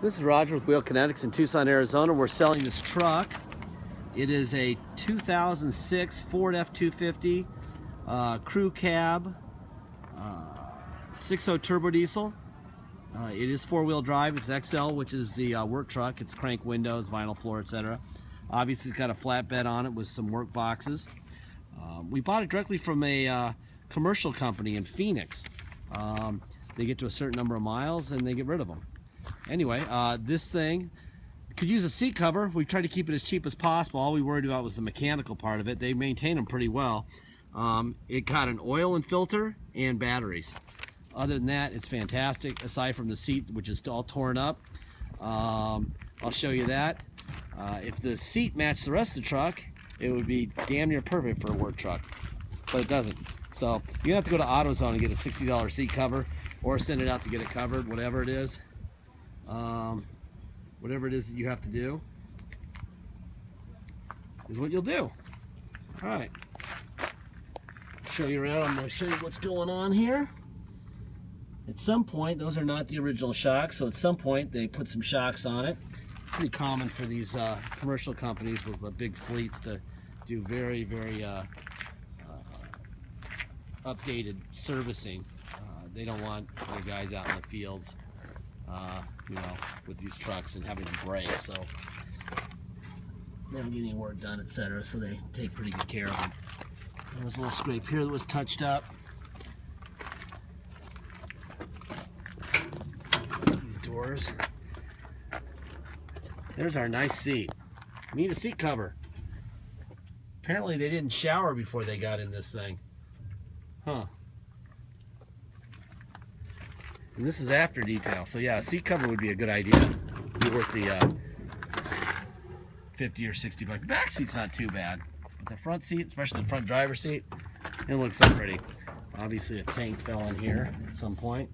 This is Roger with Wheel Kinetics in Tucson, Arizona. We're selling this truck. It is a 2006 Ford F250 crew cab, 6.0 turbo diesel. It is four-wheel drive. It's XL, which is the work truck. It's crank windows, vinyl floor, etc. Obviously, it's got a flatbed on it with some work boxes. We bought it directly from a commercial company in Phoenix. They get to a certain number of miles and they get rid of them. Anyway, this thing could use a seat cover. We tried to keep it as cheap as possible. All we worried about was the mechanical part of it. They maintain them pretty well. It got an oil and filter and batteries. Other than that, it's fantastic, aside from the seat, which is all torn up. I'll show you that. If the seat matched the rest of the truck, it would be damn near perfect for a work truck, but it doesn't. So you're gonna have to go to AutoZone and get a $60 seat cover, or send it out to get it covered, whatever it is. Whatever it is that you have to do is what you'll do. All right, show you around. I'm going to show you what's going on here. At some point, those are not the original shocks, so at some point they put some shocks on it. Pretty common for these commercial companies with big fleets to do very updated servicing. They don't want their guys out in the fields, you know, with these trucks and having to brake, so they don't get any work done, etc. So they take pretty good care of them. There was a little scrape here that was touched up. These doors. There's our nice seat. Need a seat cover. Apparently they didn't shower before they got in this thing. Huh. And this is after detail, so yeah, a seat cover would be a good idea. It'd be worth the 50 or 60 bucks. The back seat's not too bad, but the front seat, especially the front driver's seat, it looks so pretty. Obviously, a tank fell in here at some point.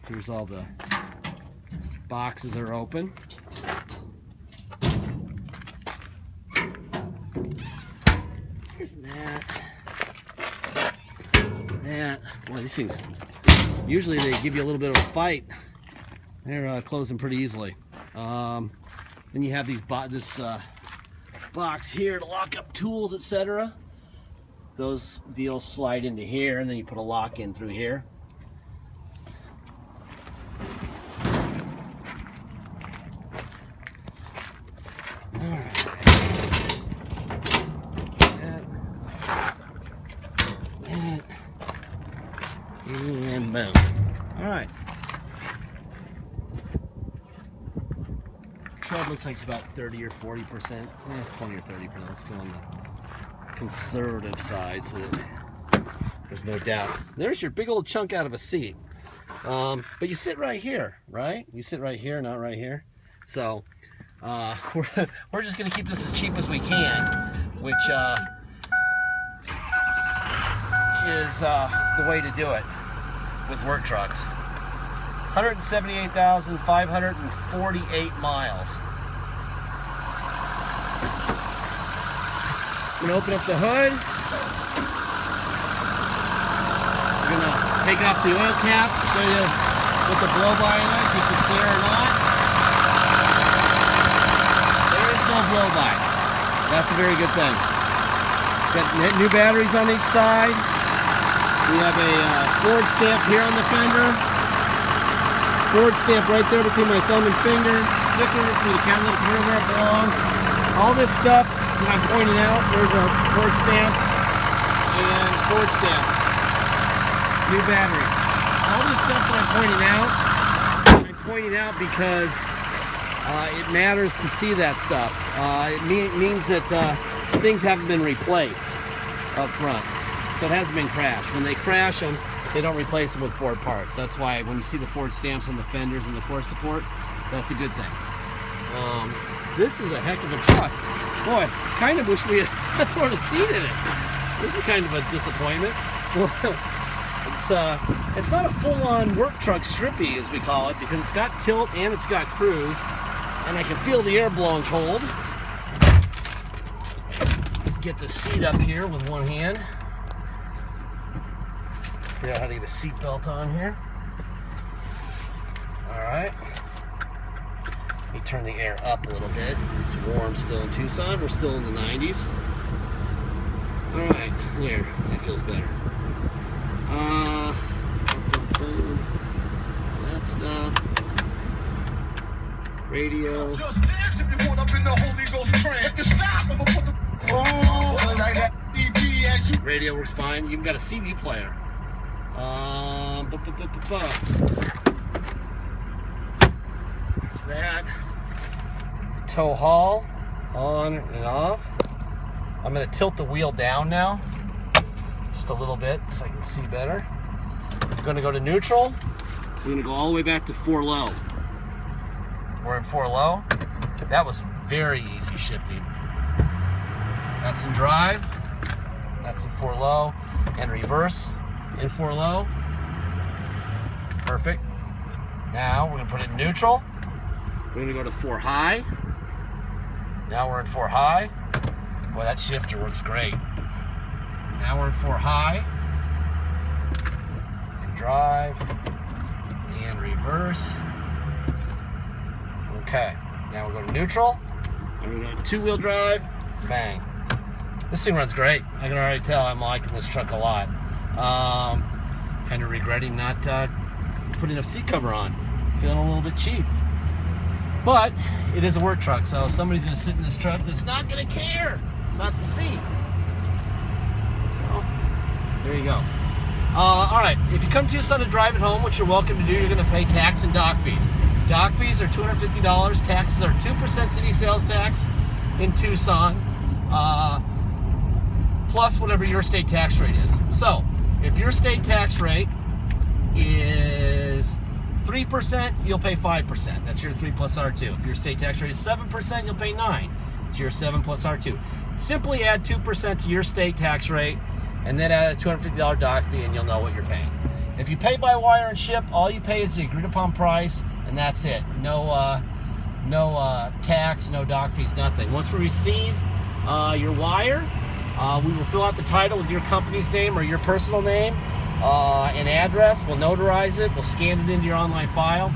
Here's all the boxes are open. Here's that. Boy, these things, usually they give you a little bit of a fight. They're closing pretty easily. Then you have this box here to lock up tools, etc. Those deals slide into here, and then you put a lock in through here. All right. And boom. All right. Tread looks like it's about 30 or 40%. 20 or 30%. Let's go on the conservative side so that there's no doubt. There's your big old chunk out of a seat. But you sit right here, right? You sit right here, not right here. So we're just going to keep this as cheap as we can, which is the way to do it with work trucks. 178,548 miles. I'm gonna open up the hood. We're gonna take off the oil cap, show you what the blow-by is, if it's there or not. There is no blow-by. That's a very good thing. Got new batteries on each side. We have a Ford stamp here on the fender. Ford stamp right there between my thumb and finger. Sticker for the catalytic converter where it belongs. All this stuff that I'm pointing out, there's a Ford stamp and Ford stamp. New batteries. All this stuff that I'm pointing out because it matters to see that stuff. It means that things haven't been replaced up front. So it hasn't been crashed. When they crash them, they don't replace them with Ford parts. That's why when you see the Ford stamps on the fenders and the core support, that's a good thing. This is a heck of a truck. Boy, kind of wish we had thrown a seat in it. This is kind of a disappointment. It's not a full-on work truck strippy, as we call it, because it's got tilt and it's got cruise, and I can feel the air blowing cold. Get the seat up here with one hand. Figure out how to get a seat belt on here. All right. turn the air up a little bit. It's warm still in Tucson. We're still in the 90s. All right, there. That feels better. That stuff. Radio. Just dance if you want up in the Holy Ghost trance. If you stop, I'm gonna put the like that EP as you. Radio works fine. You've got a CD player. There's that. Tow haul, on and off. I'm going to tilt the wheel down now, just a little bit so I can see better. I'm going to go to neutral. We're going to go all the way back to 4 low. We're in 4 low. That was very easy shifting. That's in drive. That's in 4 low. And reverse in 4 low. Perfect. Now we're going to put it in neutral. We're going to go to 4 high. Now we're in 4 high. Boy, that shifter works great. Now we're in 4 high. And drive. And reverse. Okay. Now we'll go to neutral. And we're going to 2-wheel drive. Bang. This thing runs great. I can already tell I'm liking this truck a lot. Kind of regretting not putting a seat cover on. Feeling a little bit cheap. But it is a work truck, so somebody's going to sit in this truck that's not going to care about the seat. So, there you go. All right, if you come to Tucson to drive it home, which you're welcome to do, you're going to pay tax and dock fees. Dock fees are $250. Taxes are 2% city sales tax in Tucson, plus whatever your state tax rate is. So, if your state tax rate is 3%, you'll pay 5%. That's your 3 plus R2. If your state tax rate is 7%, you'll pay 9%. It's your 7 plus R2. Simply add 2% to your state tax rate, and then add a $250 dock fee, and you'll know what you're paying. If you pay by wire and ship, all you pay is the agreed upon price, and that's it. No tax, no dock fees, nothing. Once we receive your wire, we will fill out the title with your company's name or your personal name and address. We'll notarize it. We'll scan it into your online file.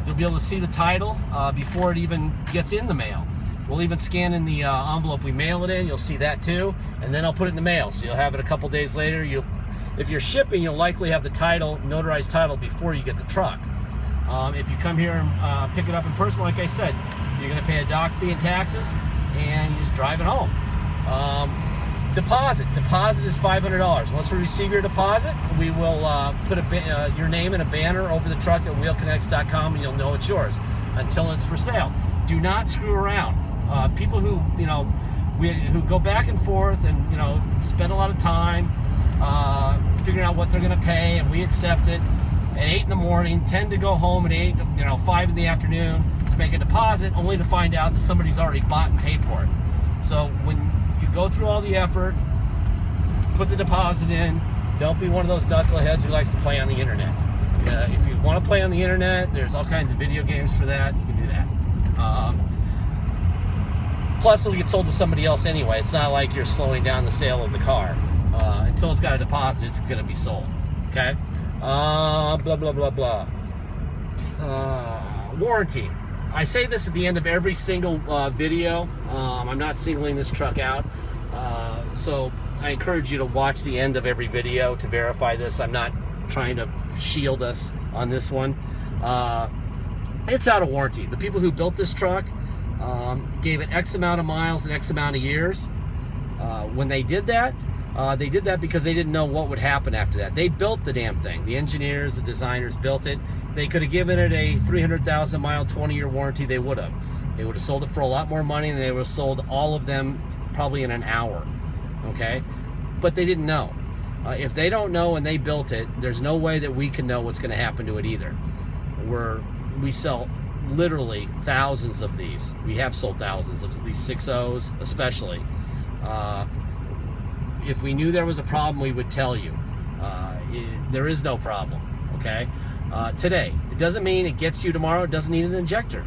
You'll be able to see the title before it even gets in the mail. We'll even scan in the envelope we mail it in. You'll see that too. And then I'll put it in the mail. So you'll have it a couple days later. If you're shipping, you'll likely have the title, notarized title, before you get the truck. If you come here and pick it up in person, like I said, you're going to pay a dock fee and taxes, and you just drive it home. Deposit is $500. Once we receive your deposit, we will put your name in a banner over the truck at wheelkinetics.com, and you'll know it's yours until it's for sale. Do not screw around. People who who go back and forth and spend a lot of time figuring out what they're going to pay, and we accept it at 8 in the morning, tend to go home at 5 in the afternoon to make a deposit, only to find out that somebody's already bought and paid for it. So when you go through all the effort, put the deposit in, don't be one of those knuckleheads who likes to play on the internet. If you want to play on the internet, there's all kinds of video games for that. You can do that. Plus, it'll get sold to somebody else anyway. It's not like you're slowing down the sale of the car. Until it's got a deposit, it's going to be sold. Okay? Blah, blah, blah, blah. Warranty. I say this at the end of every single video. I'm not singling this truck out. So I encourage you to watch the end of every video to verify this. I'm not trying to shield us on this one. It's out of warranty. The people who built this truck gave it X amount of miles and X amount of years. When they did that because they didn't know what would happen after that. They built the damn thing. The engineers, the designers built it. If they could have given it a 300,000 mile, 20-year warranty, they would have. They would have sold it for a lot more money, and they would have sold all of them probably in an hour. Okay? But they didn't know. If they don't know and they built it, there's no way that we can know what's going to happen to it either. We sell literally thousands of these. We have sold thousands of these 6.0s, especially. If we knew there was a problem, we would tell you. There is no problem, okay? Today. It doesn't mean it gets you tomorrow. It doesn't need an injector.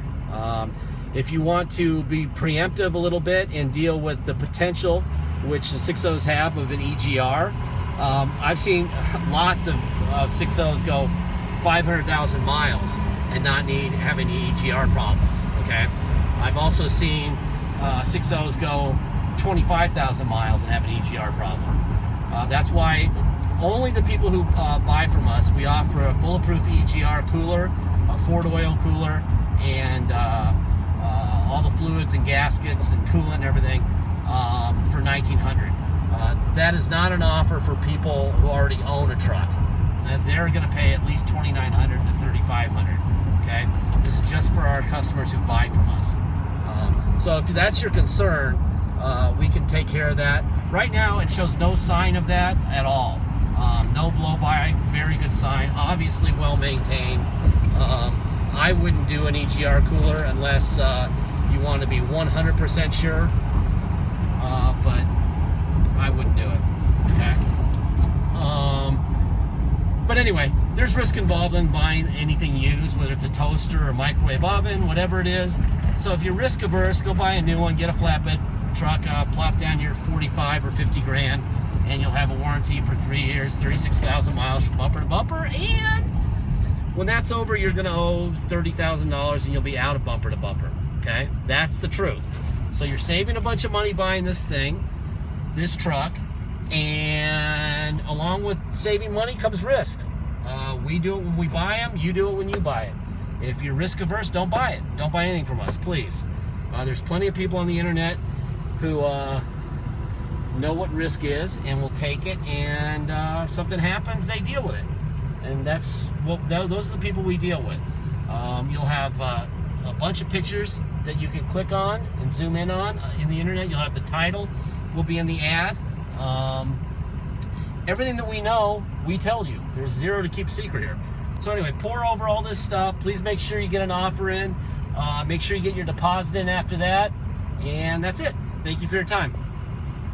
If you want to be preemptive a little bit and deal with the potential, which the 6.0s have, of an EGR, I've seen lots of 6.0s go 500,000 miles and not have any EGR problems, okay? I've also seen 6.0s go 25,000 miles and have an EGR problem. That's why only the people who buy from us, we offer a bulletproof EGR cooler, a Ford oil cooler, and all the fluids and gaskets and coolant and everything for $1,900. That is not an offer for people who already own a truck. They're going to pay at least $2,900 to $3,500. Okay, this is just for our customers who buy from us. So if that's your concern, we can take care of that. Right now, it shows no sign of that at all. No blow-by, very good sign. Obviously, well maintained. I wouldn't do an EGR cooler unless you want to be 100% sure. But I wouldn't do it. Okay. But anyway, there's risk involved in buying anything used, whether it's a toaster or a microwave oven, whatever it is. So if you're risk averse, go buy a new one, get a flatbed truck, plop down your 45 or 50 grand, and you'll have a warranty for 3 years, 36,000 miles from bumper to bumper. And when that's over, you're going to owe $30,000 and you'll be out of bumper to bumper. Okay, that's the truth. So you're saving a bunch of money buying this thing, this truck, and along with saving money comes risk. We do it when we buy them, you do it when you buy it. If you're risk averse, don't buy it. Don't buy anything from us, please. There's plenty of people on the internet who know what risk is and will take it, and if something happens, they deal with it. And that's what those are the people we deal with. You'll have a bunch of pictures that you can click on and zoom in on in the internet. You'll have the title, will be in the ad. Everything that we know, we tell you. There's zero to keep secret here. So anyway, pour over all this stuff. Please make sure you get an offer in. Make sure you get your deposit in after that. And that's it. Thank you for your time.